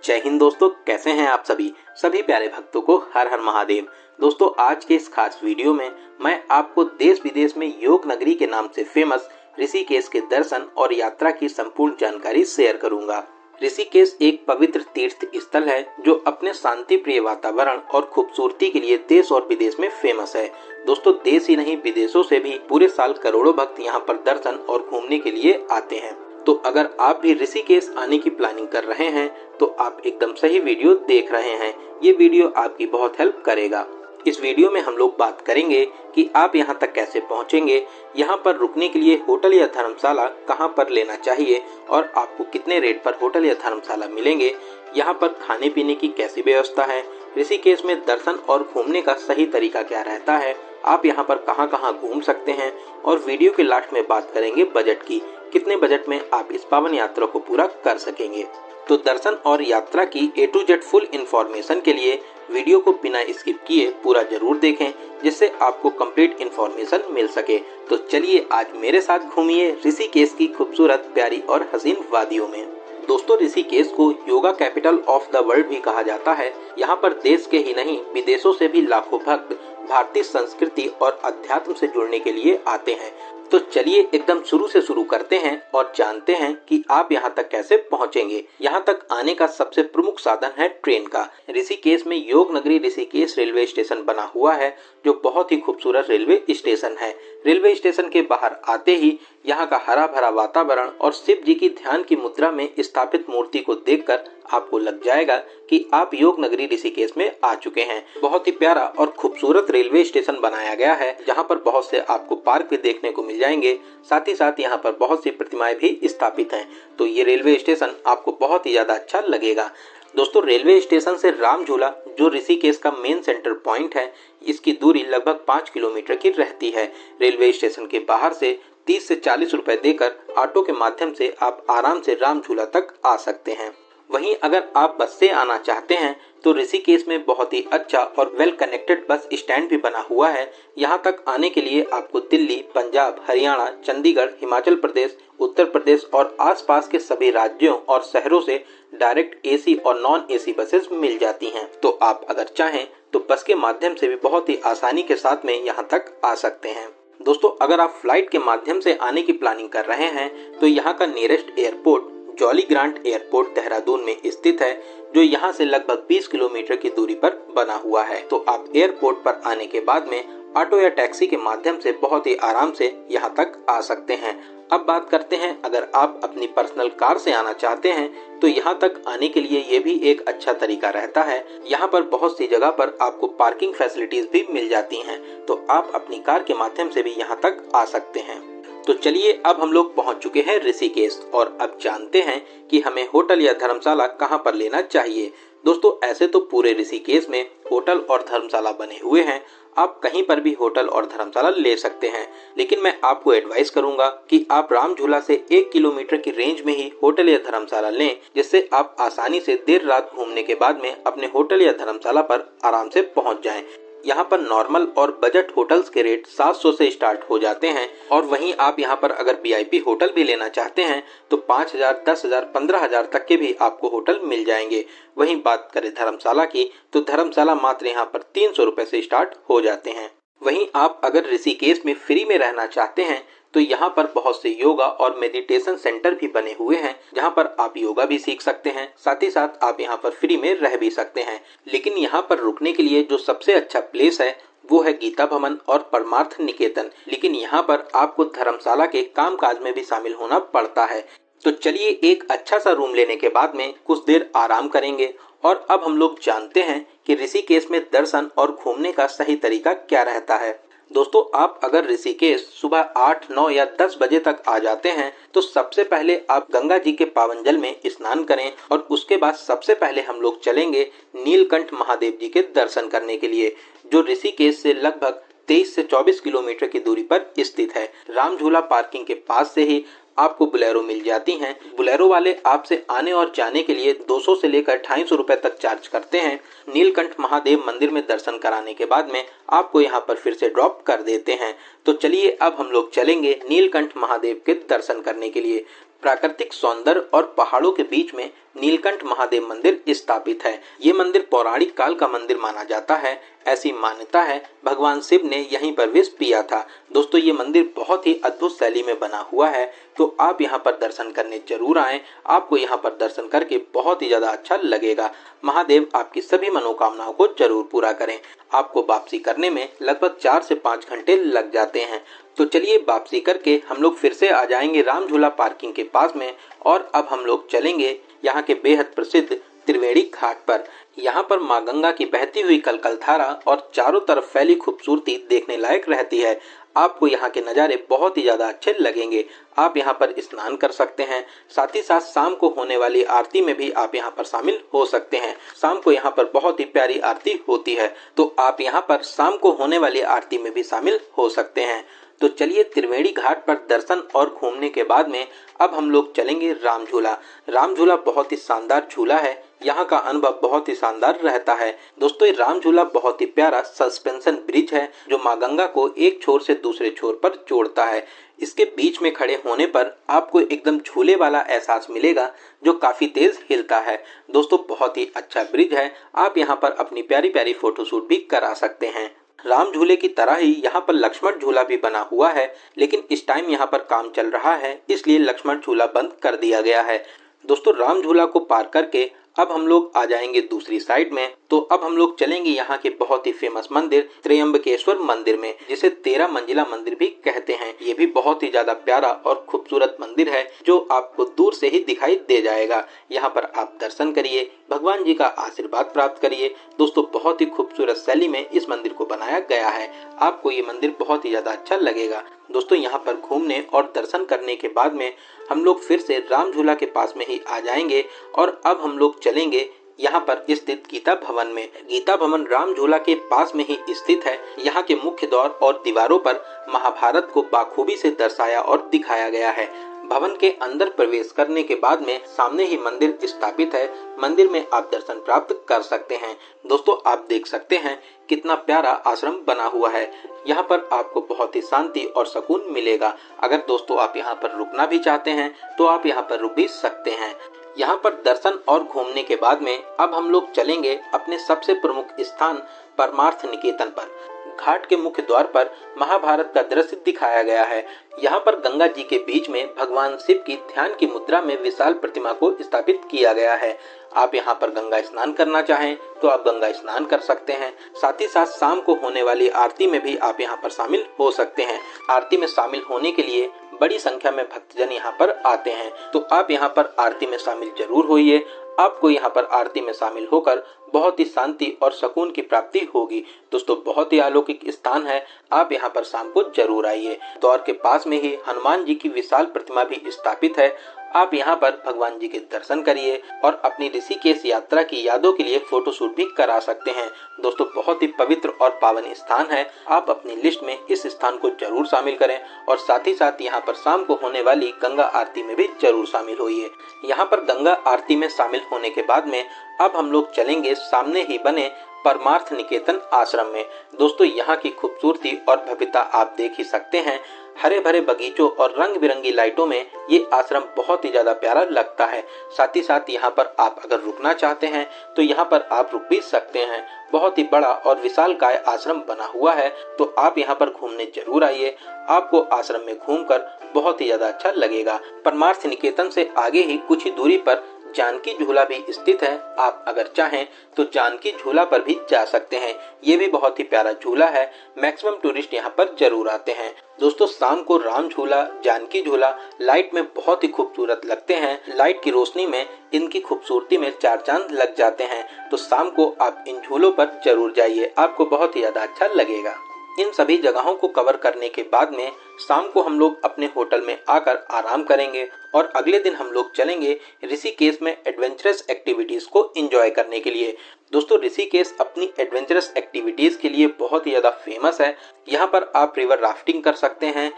जय हिंद दोस्तों, कैसे हैं आप सभी प्यारे भक्तों को हर हर महादेव। दोस्तों, आज के इस खास वीडियो में मैं आपको देश विदेश में योग नगरी के नाम से फेमस ऋषिकेश के दर्शन और यात्रा की संपूर्ण जानकारी शेयर करूंगा। ऋषिकेश एक पवित्र तीर्थ स्थल है जो अपने शांति प्रिय वातावरण और खूबसूरती के लिए देश और विदेश में फेमस है। दोस्तों, देश ही नहीं विदेशों से भी पूरे साल करोड़ों भक्त यहाँ पर दर्शन और घूमने के लिए आते हैं। तो अगर आप भी ऋषिकेश आने की प्लानिंग कर रहे हैं तो आप एकदम सही वीडियो देख रहे हैं। ये वीडियो आपकी बहुत हेल्प करेगा। इस वीडियो में हम लोग बात करेंगे कि आप यहाँ तक कैसे पहुँचेंगे, यहाँ पर रुकने के लिए होटल या धर्मशाला कहाँ पर लेना चाहिए और आपको कितने रेट पर होटल या धर्मशाला मिलेंगे, यहाँ पर खाने पीने की कैसी व्यवस्था है, ऋषिकेश में दर्शन और घूमने का सही तरीका क्या रहता है, आप यहाँ पर कहाँ कहाँ घूम सकते हैं, और वीडियो के लास्ट में बात करेंगे बजट की, कितने बजट में आप इस पावन यात्रा को पूरा कर सकेंगे। तो दर्शन और यात्रा की A to Z full information के लिए वीडियो को बिना स्किप किए पूरा जरूर देखें, जिससे आपको कंप्लीट इंफॉर्मेशन मिल सके। तो चलिए आज मेरे साथ घूमिए ऋषिकेश की खूबसूरत, प्यारी और हसीन वादियों में। दोस्तों, ऋषिकेश को yoga capital of the world भी कहा जाता है। यहाँ पर देश के ही नहीं विदेशों से भी लाखों भक्त भारतीय संस्कृति और अध्यात्म से जुड़ने के लिए आते हैं। तो चलिए एकदम शुरू से शुरू करते हैं और जानते हैं कि आप यहाँ तक कैसे पहुँचेंगे। यहाँ तक आने का सबसे प्रमुख साधन है ट्रेन का। ऋषिकेश में योग नगरी ऋषिकेश रेलवे स्टेशन बना हुआ है, जो बहुत ही खूबसूरत रेलवे स्टेशन है। रेलवे स्टेशन के बाहर आते ही यहाँ का हरा भरा वातावरण और शिव जी की ध्यान की मुद्रा में स्थापित मूर्ति को देखकर आपको लग जाएगा कि आप योग नगरी ऋषिकेश में आ चुके हैं। बहुत ही प्यारा और खूबसूरत रेलवे स्टेशन बनाया गया है, जहाँ पर बहुत से आपको पार्क भी देखने को मिल जाएंगे। साथ ही साथ यहाँ पर बहुत सी प्रतिमाएं भी स्थापित हैं। तो ये रेलवे स्टेशन आपको बहुत ही ज्यादा अच्छा लगेगा। दोस्तों, रेलवे स्टेशन से राम झूला, जो ऋषिकेश का मेन सेंटर पॉइंट है, इसकी दूरी लगभग 5 किलोमीटर की रहती है। रेलवे स्टेशन के बाहर से 30 से 40 रुपए देकर ऑटो के माध्यम से आप आराम से राम झूला तक आ सकते हैं। वहीं अगर आप बस से आना चाहते हैं तो ऋषिकेश में बहुत ही अच्छा और वेल कनेक्टेड बस स्टैंड भी बना हुआ है। यहाँ तक आने के लिए आपको दिल्ली, पंजाब, हरियाणा, चंडीगढ़, हिमाचल प्रदेश, उत्तर प्रदेश और आसपास के सभी राज्यों और शहरों से डायरेक्ट एसी और नॉन एसी बसेस मिल जाती हैं। तो आप अगर चाहें तो बस के माध्यम से भी बहुत ही आसानी के साथ में यहाँ तक आ सकते हैं। दोस्तों, अगर आप फ्लाइट के माध्यम से आने की प्लानिंग कर रहे हैं तो यहाँ का nearest airport jolly grant airport Dehradun में स्थित है, जो यहाँ से लगभग 20 किलोमीटर की दूरी पर बना हुआ है। तो आप एयरपोर्ट पर आने के बाद में ऑटो या टैक्सी के माध्यम से बहुत ही आराम से यहाँ तक आ सकते हैं। अब बात करते हैं, अगर आप अपनी पर्सनल कार से आना चाहते हैं तो यहाँ तक आने के लिए ये भी एक अच्छा तरीका रहता है। यहाँ पर बहुत सी जगह पर आपको पार्किंग फैसिलिटीज भी मिल जाती हैं, तो आप अपनी कार के माध्यम से भी यहाँ तक आ सकते हैं। तो चलिए अब हम लोग पहुंच चुके हैं ऋषिकेश और अब जानते हैं कि हमें होटल या धर्मशाला कहां पर लेना चाहिए। दोस्तों, ऐसे तो पूरे ऋषिकेश में होटल और धर्मशाला बने हुए हैं, आप कहीं पर भी होटल और धर्मशाला ले सकते हैं, लेकिन मैं आपको एडवाइस करूंगा कि आप राम झूला से 1 किलोमीटर की रेंज में ही होटल या धर्मशाला लें, जिससे आप आसानी से देर रात घूमने के बाद में अपने होटल या धर्मशाला पर आराम से पहुंच जाएं। यहाँ पर नॉर्मल और बजट होटल्स के रेट 700 से स्टार्ट हो जाते हैं, और वहीं आप यहाँ पर अगर वीआईपी होटल भी लेना चाहते हैं तो 5000, 10,000, 15,000 तक के भी आपको होटल मिल जाएंगे। वहीं बात करें धर्मशाला की तो धर्मशाला मात्र यहाँ पर 300 रुपए से स्टार्ट हो जाते हैं। वहीं आप अगर ऋषिकेश में फ्री में रहना चाहते हैं तो यहाँ पर बहुत से योगा और मेडिटेशन सेंटर भी बने हुए हैं, जहाँ पर आप योगा भी सीख सकते हैं, साथ ही साथ आप यहाँ पर फ्री में रह भी सकते हैं। लेकिन यहाँ पर रुकने के लिए जो सबसे अच्छा प्लेस है वो है गीता भवन और परमार्थ निकेतन। लेकिन यहाँ पर आपको धर्मशाला के कामकाज में भी शामिल होना पड़ता है। तो चलिए एक अच्छा सा रूम लेने के बाद में कुछ देर आराम करेंगे और अब हम लोग जानते हैं कि ऋषिकेश में दर्शन और घूमने का सही तरीका क्या रहता है। दोस्तों, आप अगर ऋषिकेश सुबह 8, 9 या 10 बजे तक आ जाते हैं तो सबसे पहले आप गंगा जी के पावन जल में स्नान करें और उसके बाद सबसे पहले हम लोग चलेंगे नीलकंठ महादेव जी के दर्शन करने के लिए, जो ऋषिकेश से लगभग 23 से 24 किलोमीटर की दूरी पर स्थित है। राम झूला पार्किंग के पास से ही आपको बुलेरो मिल जाती हैं। बुलेरो वाले आपसे आने और जाने के लिए 200 से लेकर 250 रुपए तक चार्ज करते हैं। नीलकंठ महादेव मंदिर में दर्शन कराने के बाद में आपको यहाँ पर फिर से ड्रॉप कर देते हैं। तो चलिए अब हम लोग चलेंगे नीलकंठ महादेव के दर्शन करने के लिए। प्राकृतिक सौंदर्य और पहाड़ों के बीच में नीलकंठ महादेव मंदिर स्थापित है। ये मंदिर पौराणिक काल का मंदिर माना जाता है। ऐसी मान्यता है भगवान शिव ने यहीं पर विष पिया था। दोस्तों ये मंदिर बहुत ही अद्भुत शैली में बना हुआ है, तो आप यहाँ पर दर्शन करने जरूर आएं। आपको यहाँ पर दर्शन करके बहुत ही ज्यादा अच्छा लगेगा। महादेव आपकी सभी मनोकामनाओं को जरूर पूरा करें। आपको वापसी करने में लगभग 4 से 5 घंटे लग जाते हैं। तो चलिए वापसी करके हम लोग फिर से आ जाएंगे राम झूला पार्किंग के पास में, और अब हम लोग चलेंगे यहाँ के बेहद प्रसिद्ध त्रिवेणी घाट पर। यहाँ पर माँ गंगा की बहती हुई कलकल धारा और चारों तरफ फैली खूबसूरती देखने लायक रहती है। आपको यहाँ के नज़ारे बहुत ही ज़्यादा अच्छे लगेंगे। आप यहाँ पर स्नान कर सकते हैं, साथ ही साथ शाम को होने वाली आरती में भी आप यहाँ पर शामिल हो सकते हैं। शाम को यहाँ पर बहुत ही प्यारी आरती होती है, तो आप यहाँ पर शाम को होने वाली आरती में भी शामिल हो सकते हैं। तो चलिए त्रिवेणी घाट पर दर्शन और घूमने के बाद में अब हम लोग चलेंगे राम झूला। राम झूला बहुत ही शानदार झूला है। यहाँ का अनुभव बहुत ही शानदार रहता है। दोस्तों ये राम झूला बहुत ही प्यारा सस्पेंशन ब्रिज है जो माँ गंगा को एक छोर से दूसरे छोर पर जोड़ता है। इसके बीच में खड़े होने पर आपको एकदम झूले वाला एहसास मिलेगा जो काफी तेज हिलता है। दोस्तों बहुत ही अच्छा ब्रिज है। आप यहाँ पर अपनी प्यारी प्यारी फोटोशूट भी करा सकते हैं। राम झूले की तरह ही यहाँ पर लक्ष्मण झूला भी बना हुआ है, लेकिन इस टाइम यहाँ पर काम चल रहा है इसलिए लक्ष्मण झूला बंद कर दिया गया है। दोस्तों राम झूला को पार करके अब हम लोग आ जाएंगे दूसरी साइड में। तो अब हम लोग चलेंगे यहाँ के बहुत ही फेमस मंदिर त्र्यंबकेश्वर मंदिर में, जिसे 13 मंजिला मंदिर भी कहते हैं। ये भी बहुत ही ज्यादा प्यारा और खूबसूरत मंदिर है जो आपको दूर से ही दिखाई दे जाएगा। यहाँ पर आप दर्शन करिए, भगवान जी का आशीर्वाद प्राप्त करिए। दोस्तों बहुत ही खूबसूरत शैली में इस मंदिर को बनाया गया है। आपको ये मंदिर बहुत ही ज्यादा अच्छा लगेगा। दोस्तों यहाँ पर घूमने और दर्शन करने के बाद में हम लोग फिर से राम झूला के पास में ही आ जाएंगे, और अब हम लोग चलेंगे यहाँ पर स्थित गीता भवन में। गीता भवन राम झूला के पास में ही स्थित है। यहाँ के मुख्य द्वार और दीवारों पर महाभारत को बाखूबी से दर्शाया और दिखाया गया है। भवन के अंदर प्रवेश करने के बाद में सामने ही मंदिर स्थापित है। मंदिर में आप दर्शन प्राप्त कर सकते हैं। दोस्तों आप देख सकते हैं कितना प्यारा आश्रम बना हुआ है। यहाँ पर आपको बहुत ही शांति और सुकून मिलेगा। अगर दोस्तों आप यहाँ पर रुकना भी चाहते हैं तो आप यहाँ पर रुक भी सकते हैं। यहाँ पर दर्शन और घूमने के बाद में अब हम लोग चलेंगे अपने सबसे प्रमुख स्थान परमार्थ निकेतन पर। घाट के मुख्य द्वार पर महाभारत का दृश्य दिखाया गया है। यहाँ पर गंगा जी के बीच में भगवान शिव की ध्यान की मुद्रा में विशाल प्रतिमा को स्थापित किया गया है। आप यहाँ पर गंगा स्नान करना चाहें तो आप गंगा स्नान कर सकते हैं। साथ ही साथ शाम को होने वाली आरती में भी आप यहाँ पर शामिल हो सकते हैं। आरती में शामिल होने के लिए बड़ी संख्या में भक्तजन यहाँ पर आते हैं, तो आप यहाँ पर आरती में शामिल जरूर होइए। आपको यहाँ पर आरती में शामिल होकर बहुत ही शांति और सुकून की प्राप्ति होगी। दोस्तों बहुत ही अलौकिक स्थान है। आप यहाँ पर शाम को जरूर आइए। द्वार के पास में ही हनुमान जी की विशाल प्रतिमा भी स्थापित है। आप यहाँ पर भगवान जी के दर्शन करिए और अपनी ऋषिकेश यात्रा की यादों के लिए फोटोशूट भी करा सकते हैं। दोस्तों बहुत ही पवित्र और पावन स्थान है। आप अपनी लिस्ट में इस स्थान को जरूर शामिल करें, और साथ ही साथ यहाँ पर शाम को होने वाली गंगा आरती में भी जरूर शामिल होइए। यहाँ पर गंगा आरती में शामिल होने के बाद में अब हम लोग चलेंगे सामने ही बने परमार्थ निकेतन आश्रम में। दोस्तों यहाँ की खूबसूरती और भव्यता आप देख ही सकते हैं। हरे भरे बगीचों और रंग बिरंगी लाइटों में ये आश्रम बहुत ही ज्यादा प्यारा लगता है। साथ ही साथ यहाँ पर आप अगर रुकना चाहते हैं तो यहाँ पर आप रुक भी सकते हैं। बहुत ही बड़ा और विशालकाय आश्रम बना हुआ है, तो आप यहाँ पर घूमने जरूर आइए। आपको आश्रम में घूमकर बहुत ही ज्यादा अच्छा लगेगा। परमार्थ निकेतन से आगे ही कुछ ही दूरी पर जानकी झूला भी स्थित है। आप अगर चाहें तो जानकी झूला पर भी जा सकते हैं। ये भी बहुत ही प्यारा झूला है। मैक्सिमम टूरिस्ट यहाँ पर जरूर आते हैं। दोस्तों शाम को राम झूला, जानकी झूला लाइट में बहुत ही खूबसूरत लगते हैं। लाइट की रोशनी में इनकी खूबसूरती में चार चांद लग जाते हैं। तो शाम को आप इन झूलों पर जरूर जाइए, आपको बहुत ही ज्यादा अच्छा लगेगा। इन सभी जगहों को कवर करने के बाद में शाम को हम लोग अपने होटल में आकर आराम करेंगे, और अगले दिन हम लोग चलेंगे ऋषिकेश में एडवेंचरस एक्टिविटीज को एंजॉय करने के लिए। दोस्तों ऋषिकेश अपनी एडवेंचरस एक्टिविटीज के लिए बहुत ही ज्यादा फेमस है। यहाँ पर आप रिवर राफ्टिंग कर सकते हैं,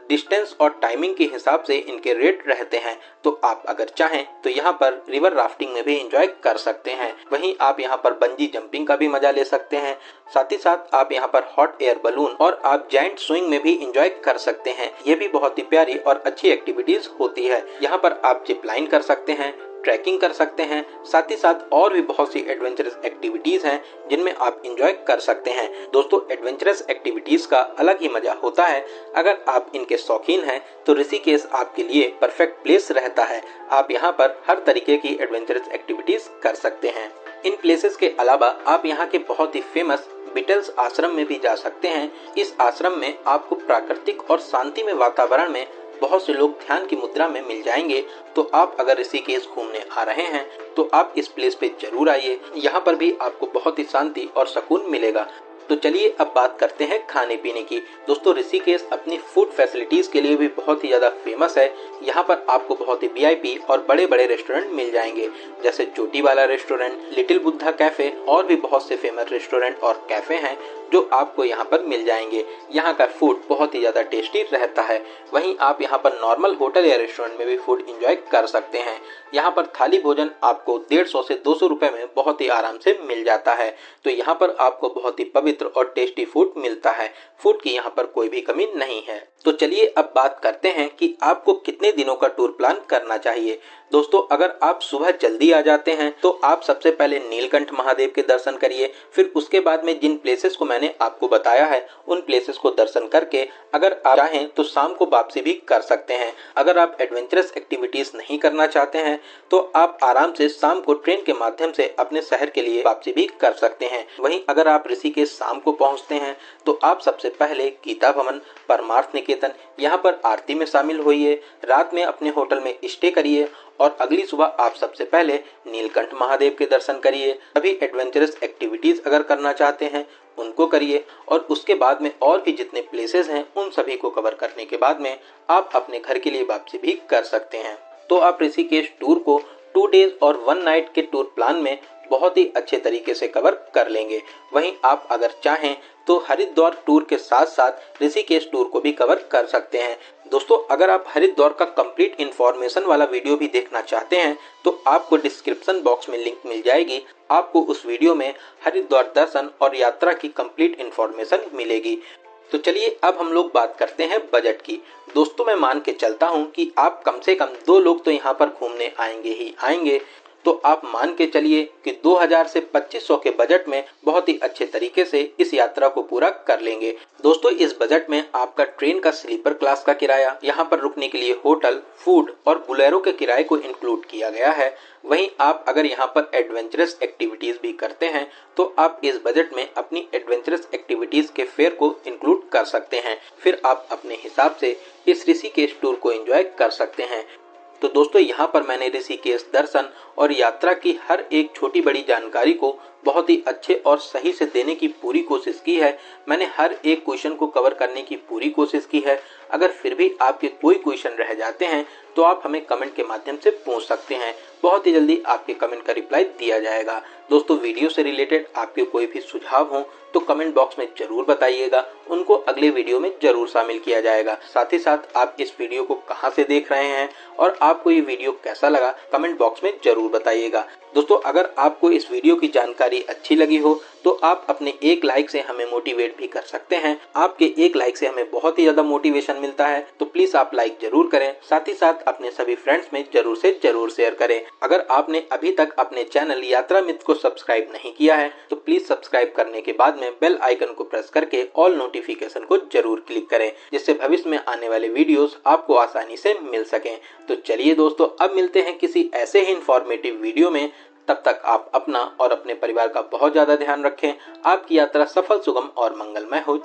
डिस्टेंस और टाइमिंग के हिसाब से इनके रेट रहते हैं। तो आप अगर चाहें तो यहाँ पर रिवर राफ्टिंग में भी एंजॉय कर सकते हैं। वहीं आप यहाँ पर बंजी जंपिंग का भी मजा ले सकते हैं। साथ ही साथ आप यहाँ पर हॉट एयर बलून और आप जायंट स्विंग में भी एंजॉय कर सकते हैं। ये भी बहुत ही प्यारी और अच्छी एक्टिविटीज होती है। यहाँ पर आप जिप लाइन कर सकते हैं, ट्रैकिंग कर सकते हैं। साथ ही साथ और भी बहुत सी एडवेंचरस एक्टिविटीज हैं जिनमें आप एंजॉय कर सकते हैं। दोस्तों, एडवेंचरस एक्टिविटीज का अलग ही मजा होता है। अगर आप इनके शौकीन हैं तो ऋषिकेश आपके लिए परफेक्ट प्लेस रहता है। आप यहाँ पर हर तरीके की एडवेंचरस एक्टिविटीज कर सकते हैं। इन प्लेसेस के अलावा आप यहाँ के बहुत ही फेमस बीटल्स आश्रम में भी जा सकते हैं। इस आश्रम में आपको प्राकृतिक और शांतिमय वातावरण में बहुत से लोग ध्यान की मुद्रा में मिल जाएंगे। तो आप अगर ऋषिकेश घूमने आ रहे हैं तो आप इस प्लेस पे जरूर आइए। यहाँ पर भी आपको बहुत ही शांति और सुकून मिलेगा। तो चलिए अब बात करते हैं खाने पीने की। दोस्तों, ऋषिकेश अपनी फूड फैसिलिटीज के लिए भी बहुत ही ज्यादा फेमस है। यहाँ पर आपको बहुत ही वीआईपी और बड़े बड़े रेस्टोरेंट मिल जाएंगे, जैसे चोटी वाला रेस्टोरेंट, लिटिल बुद्धा कैफे और भी बहुत से फेमस रेस्टोरेंट और कैफे हैं जो आपको यहाँ पर मिल जाएंगे। यहाँ का फूड बहुत ही ज्यादा टेस्टी रहता है। वहीं आप यहाँ पर नॉर्मल होटल या रेस्टोरेंट में भी फूड एंजॉय कर सकते हैं। यहाँ पर थाली भोजन आपको 150 से 200 रुपए में बहुत ही आराम से मिल जाता है। तो यहाँ पर आपको बहुत ही पवित्र और टेस्टी फूड मिलता है। फूड की यहाँ पर कोई भी कमी नहीं है। तो चलिए अब बात करते हैं कि आपको कितने दिनों का टूर प्लान करना चाहिए। दोस्तों, अगर आप सुबह जल्दी आ जाते हैं तो आप सबसे पहले नीलकंठ महादेव के दर्शन करिए। फिर उसके बाद में जिन प्लेसेस को मैंने आपको बताया है उन प्लेसेस को दर्शन करके अगर आप चाहें तो शाम को वापसी भी कर सकते हैं। अगर आप एडवेंचरस एक्टिविटीज नहीं करना चाहते हैं तो आप आराम से शाम को ट्रेन के माध्यम से अपने शहर के लिए वापसी भी कर सकते हैं। वहीं अगर आप ऋषिकेश शाम को पहुंचते हैं तो आप सबसे पहले गीता भवन, परमार्थ निकेतन, यहाँ पर आरती में शामिल होइए। रात में अपने होटल में स्टे करिए और अगली सुबह आप सबसे पहले नीलकंठ महादेव के दर्शन करिए। अभी एडवेंचरस एक्टिविटीज अगर करना चाहते हैं उनको करिए और उसके बाद में और भी जितने प्लेसेस हैं उन सभी को कवर करने के बाद में आप अपने घर के लिए वापसी भी कर सकते हैं। तो आप ऋषिकेश टूर को 2 डेज और 1 नाइट के टूर प्लान में बहुत ही अच्छे तरीके से कवर कर लेंगे। वहीं आप अगर चाहें तो हरिद्वार टूर के साथ साथ ऋषिकेश टूर को भी कवर कर सकते हैं। दोस्तों, अगर आप हरिद्वार का कंप्लीट इन्फॉर्मेशन वाला वीडियो भी देखना चाहते हैं तो आपको डिस्क्रिप्शन बॉक्स में लिंक मिल जाएगी। आपको उस वीडियो में हरिद्वार दर्शन और यात्रा की कंप्लीट इन्फॉर्मेशन मिलेगी। तो चलिए अब हम लोग बात करते हैं बजट की। दोस्तों, मैं मान के चलता हूँ कि आप कम से कम 2 लोग तो यहाँ पर घूमने आएंगे ही आएंगे। तो आप मान के चलिए कि 2000 से 2500 के बजट में बहुत ही अच्छे तरीके से इस यात्रा को पूरा कर लेंगे। दोस्तों, इस बजट में आपका ट्रेन का स्लीपर क्लास का किराया, यहाँ पर रुकने के लिए होटल, फूड और बुलेरो के किराए को इंक्लूड किया गया है। वहीं आप अगर यहाँ पर एडवेंचरस एक्टिविटीज भी करते हैं तो आप इस बजट में अपनी एडवेंचरस एक्टिविटीज के फेयर को इंक्लूड कर सकते हैं। फिर आप अपने हिसाब से इस ऋषिकेश टूर को एंजॉय कर सकते हैं। तो दोस्तों, यहाँ पर मैंने ऋषिकेश दर्शन और यात्रा की हर एक छोटी बड़ी जानकारी को बहुत ही अच्छे और सही से देने की पूरी कोशिश की है। मैंने हर एक क्वेश्चन को कवर करने की पूरी कोशिश की है। अगर फिर भी आपके कोई क्वेश्चन रह जाते हैं तो आप हमें कमेंट के माध्यम से पूछ सकते हैं। बहुत ही जल्दी आपके कमेंट का रिप्लाई दिया जाएगा। दोस्तों, वीडियो से रिलेटेड आपके कोई भी सुझाव हो तो कमेंट बॉक्स में जरूर बताइएगा, उनको अगले वीडियो में जरूर शामिल किया जाएगा। साथ ही साथ आप इस वीडियो को कहां से देख रहे हैं और आपको ये वीडियो कैसा लगा कमेंट बॉक्स में जरूर बताइएगा। दोस्तों, अगर आपको इस वीडियो की जानकारी अच्छी लगी हो तो आप अपने एक लाइक से हमें मोटिवेट भी कर सकते हैं। आपके एक लाइक से हमें बहुत ही ज्यादा मोटिवेशन मिलता है, तो प्लीज आप लाइक जरूर करें। साथ ही साथ अपने सभी फ्रेंड्स में जरूर से जरूर शेयर करें। अगर आपने अभी तक अपने चैनल यात्रा मित्र को सब्सक्राइब नहीं किया है तो प्लीज सब्सक्राइब करने के बाद में बेल आइकन को प्रेस करके ऑल नोटिफिकेशन को जरूर क्लिक करें, जिससे भविष्य में आने वाले वीडियोस आपको आसानी से मिल सकें। तो चलिए दोस्तों, अब मिलते हैं किसी ऐसे ही इंफॉर्मेटिव वीडियो में। तब तक आप अपना और अपने परिवार का बहुत ज्यादा ध्यान रखें। आपकी यात्रा सफल, सुगम और मंगलमय हो।